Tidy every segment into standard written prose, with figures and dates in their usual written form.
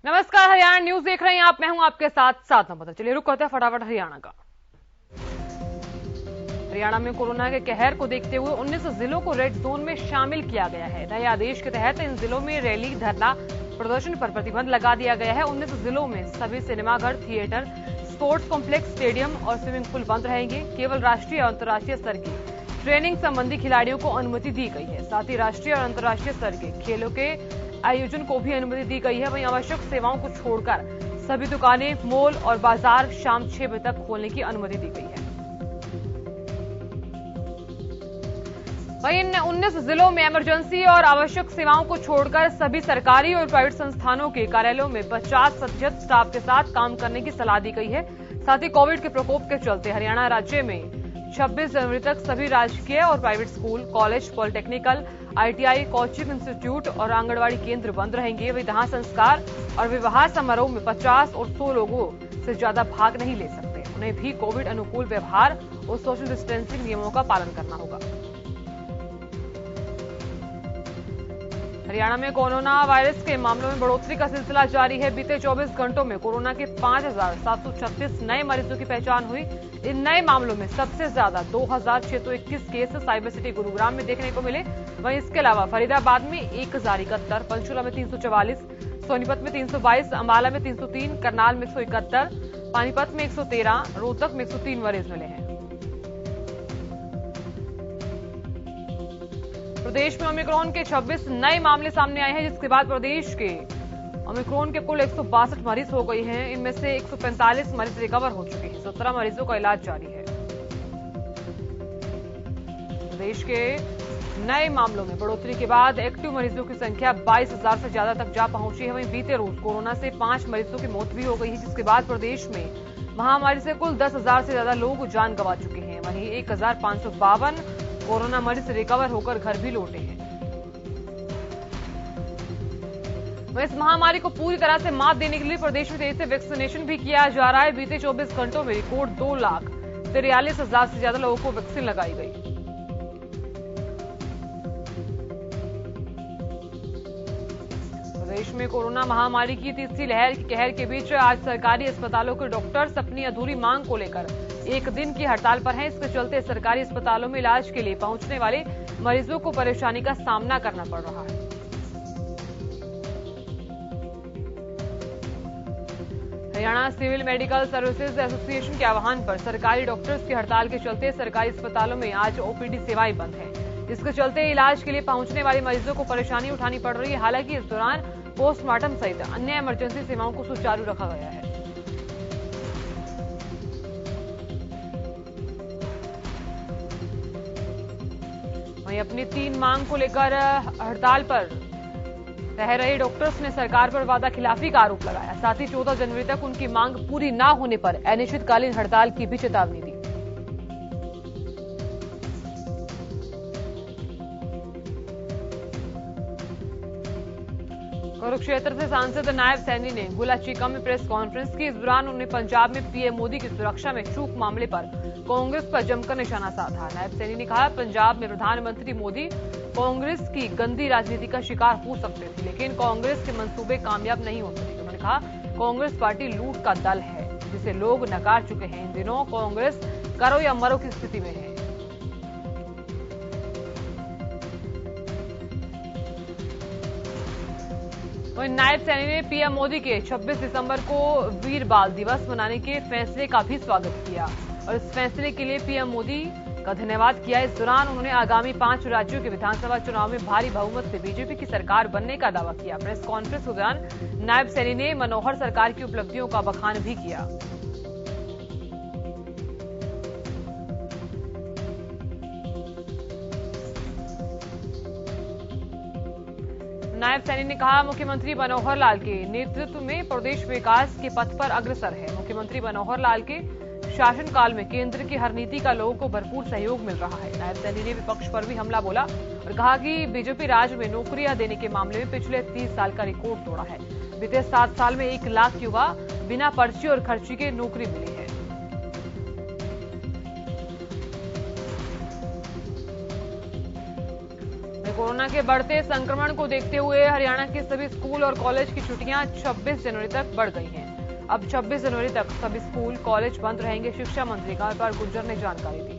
नमस्कार, हरियाणा न्यूज देख रहे हैं आप। मैं हूं आपके साथ साथ नंबर। चलिए रुक करते हैं फटाफट हरियाणा का। हरियाणा में कोरोना के कहर को देखते हुए 19 जिलों को रेड जोन में शामिल किया गया है। नए आदेश के तहत इन जिलों में रैली, धरना, प्रदर्शन पर प्रतिबंध लगा दिया गया है। 19 जिलों में सभी सिनेमाघर, थिएटर, स्पोर्ट्स कॉम्प्लेक्स, स्टेडियम और स्विमिंग पूल बंद रहेंगे। केवल राष्ट्रीय और अंतर्राष्ट्रीय स्तर की ट्रेनिंग संबंधी खिलाड़ियों को अनुमति दी गई है। साथ ही राष्ट्रीय और अंतर्राष्ट्रीय स्तर के खेलों के आयोजन को भी अनुमति दी गई है। वहीं आवश्यक सेवाओं को छोड़कर सभी दुकानें, मॉल और बाजार शाम 6 बजे तक खोलने की अनुमति दी गई है। वहीं इन 19 जिलों में इमरजेंसी और आवश्यक सेवाओं को छोड़कर सभी सरकारी और प्राइवेट संस्थानों के कार्यालयों में 50% स्टाफ के साथ काम करने की सलाह दी गई है। साथ ही कोविड के प्रकोप के चलते हरियाणा राज्य में 26 जनवरी तक सभी राजकीय और private school, college, polytechnical, ITI, coaching institute और आंगनबाड़ी केंद्र बंद रहेंगे। वहीं दाह संस्कार और विवाह समारोह में 50 और 100 लोगों से ज्यादा भाग नहीं ले सकते। उन्हें भी कोविड अनुकूल व्यवहार और सोशल डिस्टेंसिंग नियमों का पालन करना होगा। हरियाणा में कोरोना वायरस के मामलों में बढ़ोतरी का सिलसिला जारी है। बीते 24 घंटों में कोरोना के 5,736 नए मरीजों की पहचान हुई। इन नए मामलों में सबसे ज्यादा 2,621 केस साइबर सिटी गुरुग्राम में देखने को मिले। वहीं इसके अलावा फरीदाबाद में 1,071, पंचकुला में 344, सोनीपत में 322, अंबाला में 303, करनाल में 171, पानीपत में 113, रोहतक में 103 मरीज मिले हैं। प्रदेश में ओमिक्रॉन के 26 नए मामले सामने आए हैं, जिसके बाद प्रदेश के ओमिक्रॉन के कुल 162 मरीज हो गए हैं। इनमें से 145 मरीज रिकवर हो चुके हैं। 17 मरीजों का इलाज जारी है। प्रदेश के नए मामलों में बढ़ोतरी के बाद एक्टिव मरीजों की संख्या 22,000 से ज्यादा तक जा पहुंची है। वहीं बीते रोज कोरोना से 5 मरीजों की मौत भी हो गई है, जिसके बाद प्रदेश में महामारी से कुल 10,000 से ज्यादा लोग जान गंवा चुके हैं। वहीं 1,552 कोरोना मरीज रिकवर होकर घर भी लौटे हैं। इस महामारी को पूरी तरह से मात देने के लिए प्रदेश में तेजी से वैक्सीनेशन भी किया जा रहा है। बीते 24 घंटों में रिकॉर्ड 2,43,000 से ज्यादा लोगों को वैक्सीन लगाई गई। प्रदेश में कोरोना महामारी की तीसरी लहर के कहर के बीच आज सरकारी अस्पतालों के डॉक्टर्स अपनी अधूरी मांग को लेकर एक दिन की हड़ताल पर हैं। इसके चलते सरकारी अस्पतालों में इलाज के लिए पहुंचने वाले मरीजों को परेशानी का सामना करना पड़ रहा है। Haryana civil medical services association के आह्वान पर सरकारी डॉक्टर्स की हड़ताल के चलते सरकारी अस्पतालों में आज ओपीडी सेवाएं बंद है। इसके चलते इलाज के लिए पहुंचने वाले मरीजों को परेशानी उठानी पड़ रही है। हालांकि इस दौरान पोस्टमार्टम सहित अन्य इमरजेंसी सेवाओं को सुचारू रखा गया है। वहीं अपनी 3 मांग को लेकर हड़ताल पर रह रहे डॉक्टर्स ने सरकार पर वादा खिलाफी का आरोप लगाया। साथ ही 14 जनवरी तक उनकी मांग पूरी न होने पर अनिश्चितकालीन हड़ताल की भी चेतावनी दी। कुरुक्षेत्र से सांसद नायब सैनी ने गुलाचीका में प्रेस कॉन्फ्रेंस की। इस दौरान उन्होंने पंजाब में पीएम मोदी की सुरक्षा में चूक मामले पर कांग्रेस पर जमकर निशाना साधा। नायब सैनी ने कहा, पंजाब में प्रधानमंत्री मोदी कांग्रेस की गंदी राजनीति का शिकार हो सकते थे, लेकिन कांग्रेस के मंसूबे कामयाब नहीं हो सके। उन्होंने कहा, कांग्रेस पार्टी लूट का दल है जिसे लोग नकार चुके हैं। इन दिनों कांग्रेस करो या मरो की स्थिति में है। वहीं नायब सैनी ने पीएम मोदी के 26 दिसंबर को वीर बाल दिवस मनाने के फैसले का भी स्वागत किया और इस फैसले के लिए पीएम मोदी का धन्यवाद किया। इस दौरान उन्होंने आगामी 5 राज्यों के विधानसभा चुनाव में भारी बहुमत से बीजेपी की सरकार बनने का दावा किया। प्रेस कॉन्फ्रेंस के दौरान नायब सैनी ने मनोहर सरकार की उपलब्धियों का बखान भी किया। नायब सैनी ने कहा, मुख्यमंत्री मनोहर लाल के नेतृत्व में प्रदेश विकास के पथ पर अग्रसर है। मुख्यमंत्री मनोहर लाल के शासनकाल में केंद्र की हर नीति का लोगों को भरपूर सहयोग मिल रहा है। नायब सैनी ने विपक्ष पर भी हमला बोला और कहा कि बीजेपी राज्य में नौकरियां देने के मामले में पिछले 30 साल का रिकॉर्ड तोड़ा है। बीते 7 साल में 1 लाख युवा बिना पर्ची और खर्ची के नौकरी मिली है। कोरोना के बढ़ते संक्रमण को देखते हुए हरियाणा के सभी स्कूल और कॉलेज की छुट्टियां 26 जनवरी तक बढ़ गई हैं। अब 26 जनवरी तक सभी स्कूल कॉलेज बंद रहेंगे। शिक्षा मंत्री कंवरपाल गुर्जर ने जानकारी दी।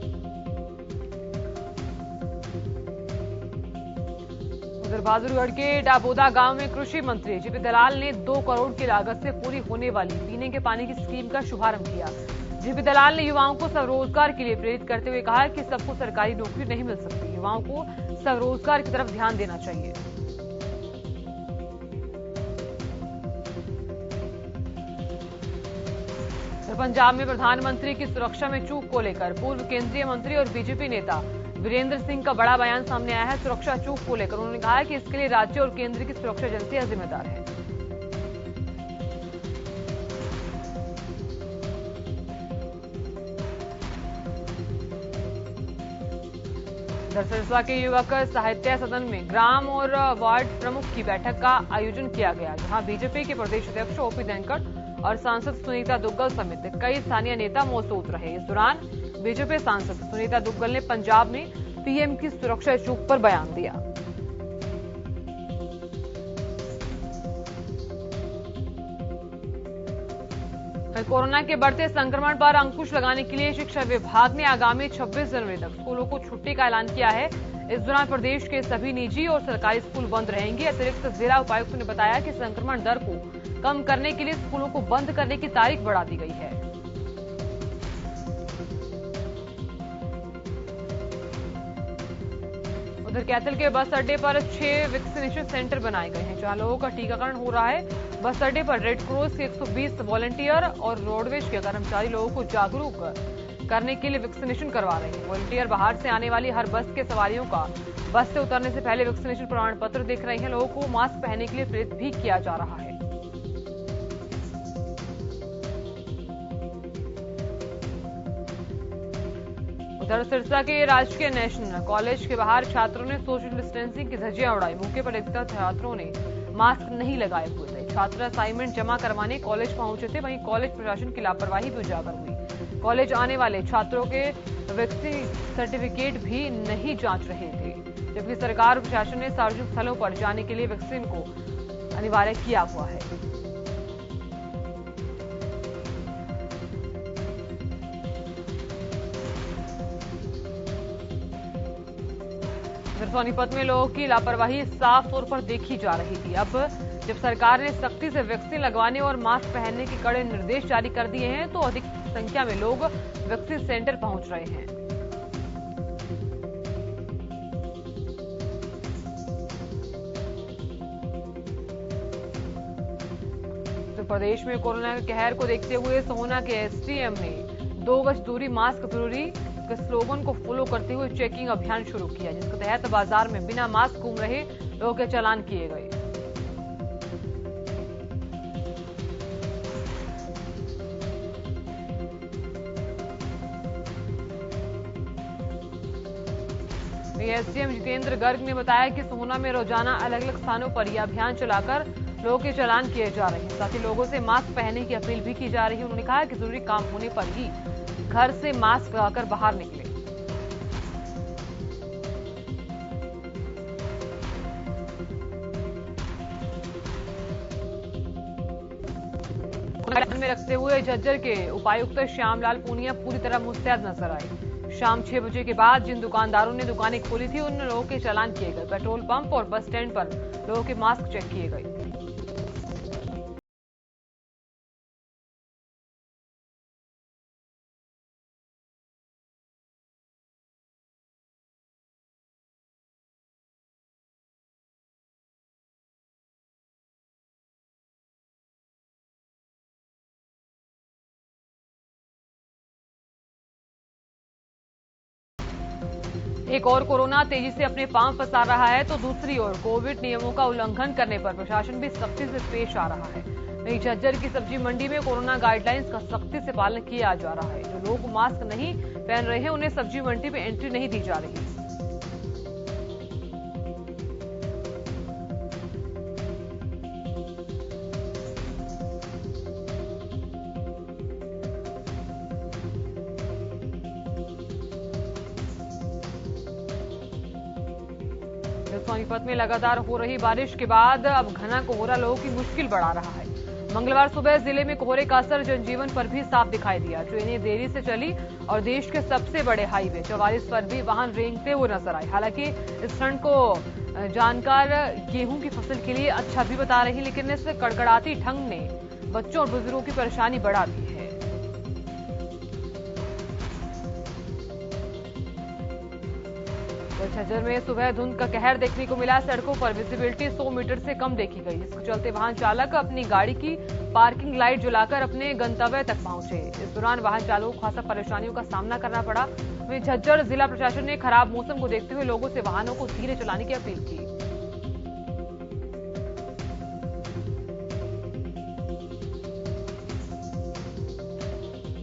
उधर बहादुरगढ़ के डाबोदा गांव में कृषि मंत्री जीपी दलाल ने 2 करोड़ की लागत से पूरी होने वाली पीने के पानी की स्कीम का शुभारंभ किया। जीपी दलाल ने युवाओं को स्वरोजगार के लिए प्रेरित करते हुए कहा कि सबको सरकारी नौकरी नहीं मिल सकती, युवाओं को स्वरोजगार की तरफ ध्यान देना चाहिए। पंजाब में प्रधानमंत्री की सुरक्षा में चूक को लेकर पूर्व केंद्रीय मंत्री और बीजेपी नेता वीरेंद्र सिंह का बड़ा बयान सामने आया है। सुरक्षा चूक को लेकर उन्होंने कहा कि इसके लिए राज्य और केंद्र की सुरक्षा एजेंसियां जिम्मेदार है। सिरसा के युवक साहित्य सदन में ग्राम और वार्ड प्रमुख की बैठक का आयोजन किया गया, जहां बीजेपी के प्रदेश अध्यक्ष ओपी धनखड़ और सांसद सुनीता दुग्गल समेत कई स्थानीय नेता मौजूद रहे। इस दौरान बीजेपी सांसद सुनीता दुग्गल ने पंजाब में पीएम की सुरक्षा चूक पर बयान दिया। कोरोना के बढ़ते संक्रमण पर अंकुश लगाने के लिए शिक्षा विभाग ने आगामी 26 जनवरी तक स्कूलों को छुट्टी का ऐलान किया है। इस दौरान प्रदेश के सभी निजी और सरकारी स्कूल बंद रहेंगे। अतिरिक्त जिला उपायुक्त ने बताया कि संक्रमण दर को कम करने के लिए स्कूलों को बंद करने की तारीख बढ़ा दी गई है। उधर कैथल के बस अड्डे पर 6 वैक्सीनेशन सेंटर बनाए गए हैं, जहां लोगों का टीकाकरण हो रहा है। बस अड्डे पर रेड क्रॉस के 120 वॉलंटियर और रोडवेज के कर्मचारी लोगों को जागरूक करने के लिए वैक्सीनेशन करवा रहे हैं। वॉलंटियर बाहर से आने वाली हर बस के सवारियों का बस से उतरने से पहले वैक्सीनेशन प्रमाण पत्र देख रहे हैं। लोगों को मास्क पहनने के लिए प्रेरित भी किया जा रहा है। उधर सिरसा के राजकीय नेशनल कॉलेज के बाहर छात्रों ने सोशल डिस्टेंसिंग की धज्जियां उड़ाई। मौके पर अधिकतर छात्रों ने मास्क नहीं लगाए हुए थे। छात्र असाइनमेंट जमा करवाने कॉलेज पहुंचे थे, वहीं कॉलेज प्रशासन की लापरवाही भी उजागर हुई। कॉलेज आने वाले छात्रों के वैक्सीन सर्टिफिकेट भी नहीं जांच रहे थे, जबकि सरकार और प्रशासन ने सार्वजनिक स्थलों पर जाने के लिए वैक्सीन को अनिवार्य किया हुआ है। सोनीपत में लोगों की लापरवाही साफ तौर पर देखी जा रही थी। अब जब सरकार ने सख्ती से वैक्सीन लगवाने और मास्क पहनने के कड़े निर्देश जारी कर दिए हैं, तो अधिक संख्या में लोग वैक्सीन सेंटर पहुंच रहे हैं। तो प्रदेश में कोरोना के कहर को देखते हुए सोहना के एसडीएम ने 2 गज दूरी, मास्क जरूरी के स्लोगन को फॉलो करते हुए चेकिंग अभियान शुरू किया, जिसके तहत बाजार में बिना मास्क घूम रहे लोगों के चालान किए गए। एसडीएम जितेंद्र गर्ग ने बताया कि सोहना में रोजाना अलग अलग स्थानों पर यह अभियान चलाकर लोगों के चालान किए जा रहे हैं। साथ ही लोगों से मास्क पहनने की अपील भी की जा रही है। उन्होंने कहा कि जरूरी काम होने पर ही घर से मास्क लगाकर बाहर निकले। में रखते हुए झज्जर के उपायुक्त श्यामलाल पूनिया पूरी तरह मुस्तैद नजर आए। शाम 6 बजे के बाद जिन दुकानदारों ने दुकानें खोली थी, उन लोगों के चालान किए गए। पेट्रोल पंप और बस स्टैंड पर लोगों के मास्क चेक किए गए। एक और कोरोना तेजी से अपने पांव पसार रहा है, तो दूसरी ओर कोविड नियमों का उल्लंघन करने पर प्रशासन भी सख्ती से पेश आ रहा है। वहीं झज्जर की सब्जी मंडी में कोरोना गाइडलाइंस का सख्ती से पालन किया जा रहा है। जो लोग मास्क नहीं पहन रहे हैं, उन्हें सब्जी मंडी में एंट्री नहीं दी जा रही। सोनीपत में लगातार हो रही बारिश के बाद अब घना कोहरा लोगों की मुश्किल बढ़ा रहा है। मंगलवार सुबह जिले में कोहरे का असर जनजीवन पर भी साफ दिखाई दिया। ट्रेनें देरी से चली और देश के सबसे बड़े हाईवे 44 पर भी वाहन रेंगते हुए नजर आए। हालांकि इस ठंड को जानकार गेहूं की फसल के लिए अच्छा भी बता रही, लेकिन इस कड़कड़ाती ठंड ने बच्चों और बुजुर्गों की परेशानी बढ़ा दी है। झज्जर में सुबह धुंध का कहर देखने को मिला। सड़कों पर विजिबिलिटी 100 मीटर से कम देखी गई, जिसके चलते वाहन चालक अपनी गाड़ी की पार्किंग लाइट जलाकर अपने गंतव्य तक पहुंचे। इस दौरान वाहन चालकों को खासा परेशानियों का सामना करना पड़ा। वहीं झज्जर जिला प्रशासन ने खराब मौसम को देखते हुए लोगों से वाहनों को धीरे चलाने की अपील की।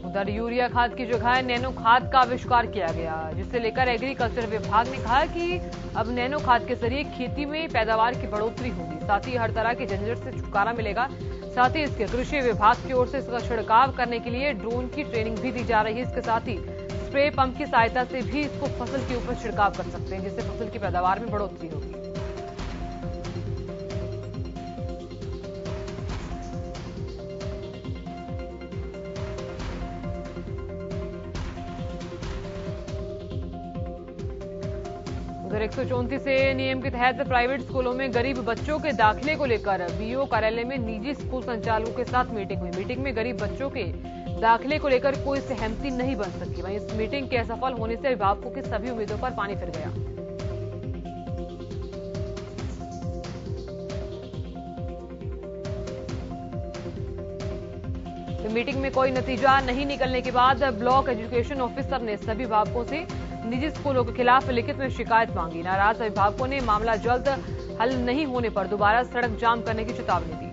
उधर यूरिया खाद की जगह नैनो खाद का आविष्कार किया गया, जिसे लेकर एग्रीकल्चर विभाग ने कहा कि अब नैनो खाद के जरिए खेती में पैदावार की बढ़ोतरी होगी, साथ ही हर तरह के झंझट से छुटकारा मिलेगा। साथ ही इसके कृषि विभाग की ओर से इसका छिड़काव करने के लिए ड्रोन की ट्रेनिंग भी दी जा रही है। इसके साथ ही स्प्रे पंप की सहायता से भी इसको फसल के ऊपर छिड़काव कर सकते हैं, जिससे फसल की पैदावार में बढ़ोतरी होगी। उधर 134 ए नियम के तहत प्राइवेट स्कूलों में गरीब बच्चों के दाखिले को लेकर बीईओ कार्यालय में निजी स्कूल संचालकों के साथ मीटिंग हुई। मीटिंग में गरीब बच्चों के दाखिले को लेकर कोई सहमति नहीं बन सकी। वहीं इस मीटिंग के असफल होने से अभिभावकों की सभी उम्मीदों पर पानी फिर गया। मीटिंग में कोई नतीजा नहीं निकलने के बाद ब्लॉक एजुकेशन ऑफिसर ने सभी अभिभावकों से निजी स्कूलों के खिलाफ लिखित में शिकायत मांगी। नाराज अभिभावकों ने मामला जल्द हल नहीं होने पर दोबारा सड़क जाम करने की चेतावनी दी।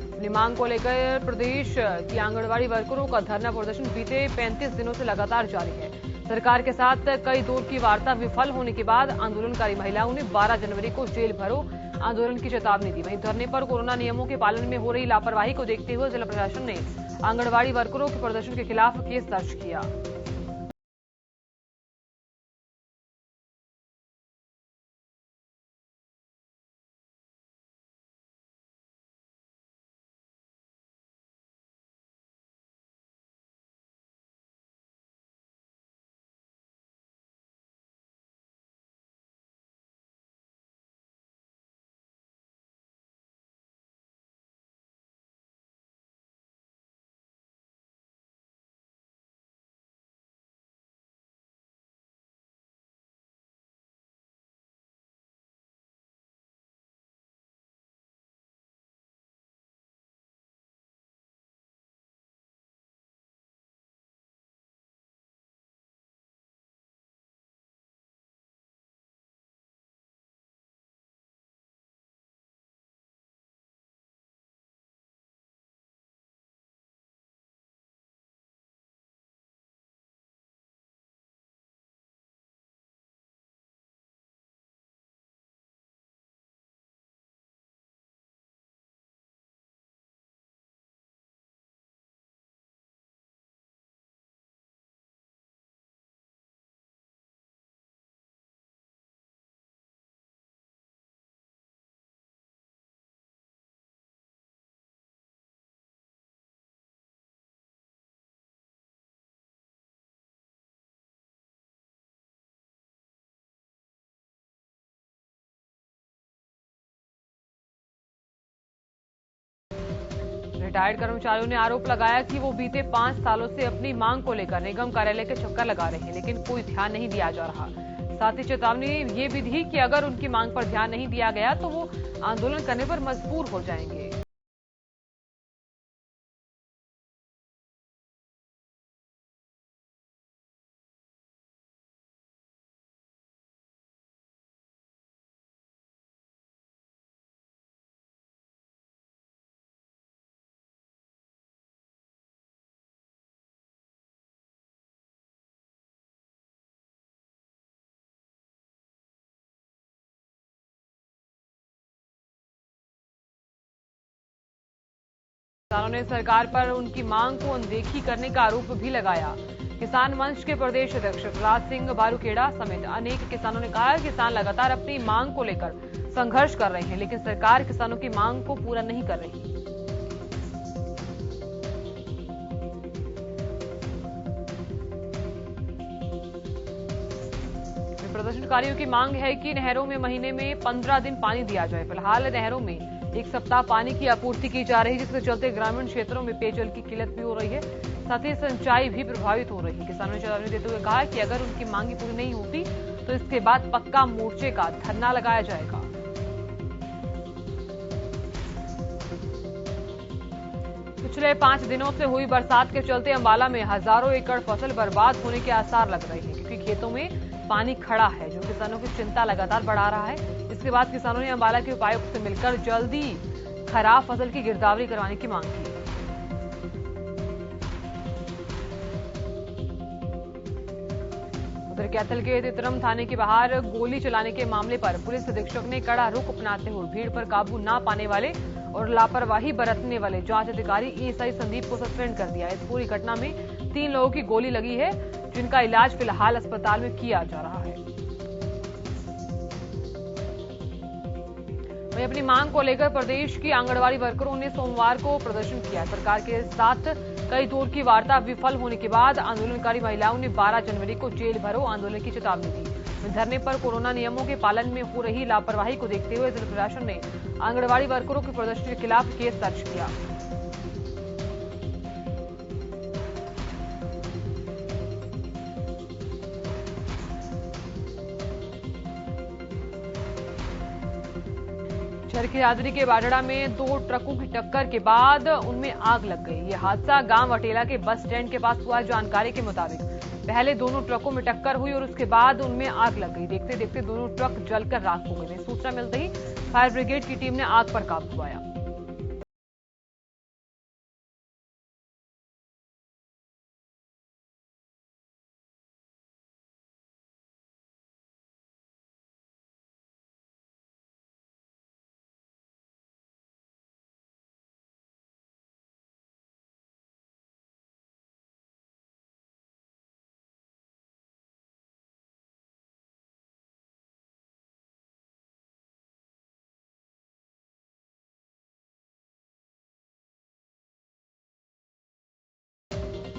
अपनी मांग को लेकर प्रदेश की आंगनबाड़ी वर्करों का धरना प्रदर्शन बीते 35 दिनों से लगातार जारी है। सरकार के साथ कई दौर की वार्ता विफल होने के बाद आंदोलनकारी महिलाओं ने 12 जनवरी को जेल भरो आंदोलन की चेतावनी दी। वहीं धरने पर कोरोना नियमों के पालन में हो रही लापरवाही को देखते हुए जिला प्रशासन ने आंगनबाड़ी वर्करों के प्रदर्शन के खिलाफ केस दर्ज किया। रिटायर्ड कर्मचारियों ने आरोप लगाया कि वो बीते 5 सालों से अपनी मांग को लेकर निगम कार्यालय के चक्कर लगा रहे हैं, लेकिन कोई ध्यान नहीं दिया जा रहा। साथ ही चेतावनी ये भी दी कि अगर उनकी मांग पर ध्यान नहीं दिया गया तो वो आंदोलन करने पर मजबूर हो जाएंगे। किसानों ने सरकार पर उनकी मांग को अनदेखी करने का आरोप भी लगाया। किसान मंच के प्रदेश अध्यक्ष प्रहलाद सिंह बारूखेड़ा समेत अनेक किसानों ने कहा कि किसान लगातार अपनी मांग को लेकर संघर्ष कर रहे हैं, लेकिन सरकार किसानों की मांग को पूरा नहीं कर रही। प्रदर्शनकारियों की मांग है कि नहरों में महीने में 15 दिन पानी दिया जाए। फिलहाल नहरों में एक सप्ताह पानी की आपूर्ति की जा रही है, जिसके चलते ग्रामीण क्षेत्रों में पेयजल की किल्लत भी हो रही है, साथ ही सिंचाई भी प्रभावित हो रही है। किसानों ने चेतावनी देते हुए कहा कि अगर उनकी मांगी पूरी नहीं होती तो इसके बाद पक्का मोर्चे का धरना लगाया जाएगा। पिछले 5 दिनों से हुई बरसात के चलते अंबाला में हजारों एकड़ फसल बर्बाद होने के आसार लग रहे हैं, क्योंकि खेतों में पानी खड़ा है, जो किसानों की चिंता लगातार बढ़ा रहा है। इसके बाद किसानों ने अंबाला के उपायुक्त से मिलकर जल्दी खराब फसल की गिरदावरी करवाने की मांग की। उधर कैथल के तितरम थाने के बाहर गोली चलाने के मामले पर पुलिस अधीक्षक ने कड़ा रुख अपनाते हुए भीड़ पर काबू न पाने वाले और लापरवाही बरतने वाले जांच अधिकारी एएसआई संदीप को सस्पेंड कर दिया। इस पूरी घटना में 3 लोगों की गोली लगी है, जिनका इलाज फिलहाल अस्पताल में किया जा रहा है। वहीं अपनी मांग को लेकर प्रदेश की आंगनबाड़ी वर्करों ने सोमवार को प्रदर्शन किया। सरकार के साथ कई दौर की वार्ता विफल होने के बाद आंदोलनकारी महिलाओं ने 12 जनवरी को जेल भरो आंदोलन की चेतावनी दी। धरने पर कोरोना नियमों के पालन में हो रही लापरवाही को देखते हुए जिला प्रशासन ने आंगनबाड़ी वर्करों के प्रदर्शन के खिलाफ केस दर्ज किया। शहर के हाजरी के बाडड़ा में 2 ट्रकों की टक्कर के बाद उनमें आग लग गई। ये हादसा गांव अटेला के बस स्टैंड के पास हुआ। जानकारी के मुताबिक पहले दोनों ट्रकों में टक्कर हुई और उसके बाद उनमें आग लग गई। देखते देखते दोनों ट्रक जलकर राख हो गए। सूचना मिलते ही फायर ब्रिगेड की टीम ने आग पर काबू पाया।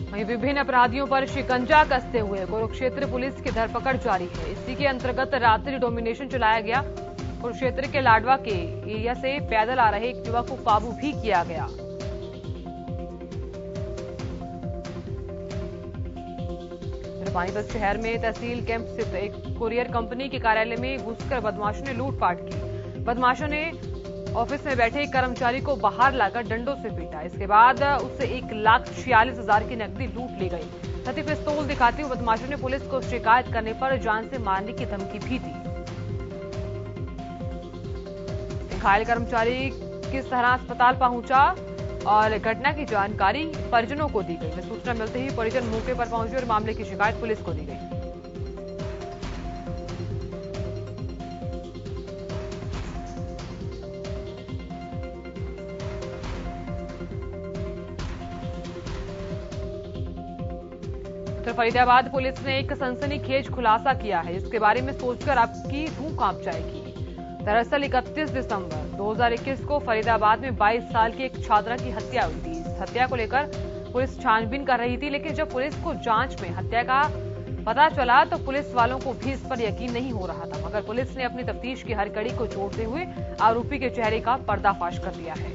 वहीं विभिन्न अपराधियों पर शिकंजा कसते हुए कुरुक्षेत्र पुलिस की धरपकड़ जारी है। इसी के अंतर्गत रात्रि डोमिनेशन चलाया गया। कुरुक्षेत्र के लाडवा के एरिया से पैदल आ रहे एक युवक को काबू भी किया गया। पानीपत शहर में तहसील कैंप स्थित एक कुरियर कंपनी के कार्यालय में घुसकर बदमाशों ने लूटपाट की। बदमाशों ने ऑफिस में बैठे एक कर्मचारी को बाहर लाकर डंडों से पीटा। इसके बाद उससे 1,46,000 की नकदी लूट ली गई। साथ ही पिस्तौल दिखाते हुए बदमाशों ने पुलिस को शिकायत करने पर जान से मारने की धमकी भी दी। घायल कर्मचारी किस तरह अस्पताल पहुंचा और घटना की जानकारी परिजनों को दी गई। सूचना मिलते ही परिजन मौके पर पहुंचे और मामले की शिकायत पुलिस को दी गई। तो फरीदाबाद पुलिस ने एक सनसनीखेज खुलासा किया है, जिसके बारे में सोचकर आपकी रूह कांप जाएगी। दरअसल 31 दिसंबर 2021 को फरीदाबाद में 22 साल की एक छात्रा की हत्या हुई थी। इस हत्या को लेकर पुलिस छानबीन कर रही थी, लेकिन जब पुलिस को जांच में हत्या का पता चला तो पुलिस वालों को भी इस पर यकीन नहीं हो रहा था। मगर पुलिस ने अपनी तफ्तीश की हर कड़ी को छोड़ते हुए आरोपी के चेहरे का पर्दाफाश कर दिया है।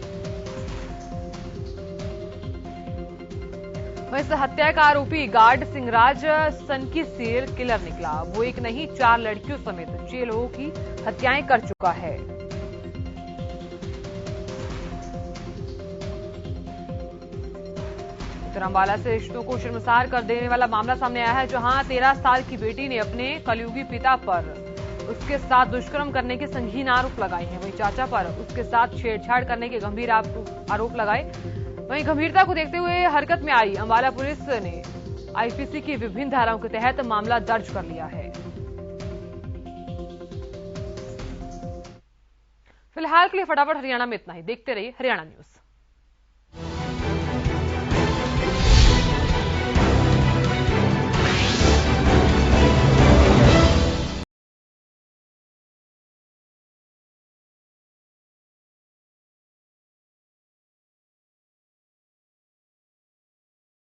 इस हत्या का आरोपी गार्ड सिंहराज सनकी सीरियल किलर निकला। वो एक नहीं 4 लड़कियों समेत 6 लोगों की हत्याएं कर चुका है। अंबाला से रिश्तों को शर्मसार कर देने वाला मामला सामने आया है, जहां 13 साल की बेटी ने अपने कलयुगी पिता पर उसके साथ दुष्कर्म करने के संगीन आरोप लगाए हैं। वहीं चाचा पर उसके साथ छेड़छाड़ करने के गंभीर आरोप लगाए। वहीं गंभीरता को देखते हुए हरकत में आई अंबाला पुलिस ने आईपीसी की विभिन्न धाराओं के तहत मामला दर्ज कर लिया है। फिलहाल के लिए फटाफट हरियाणा में इतना ही। देखते रहिए हरियाणा न्यूज।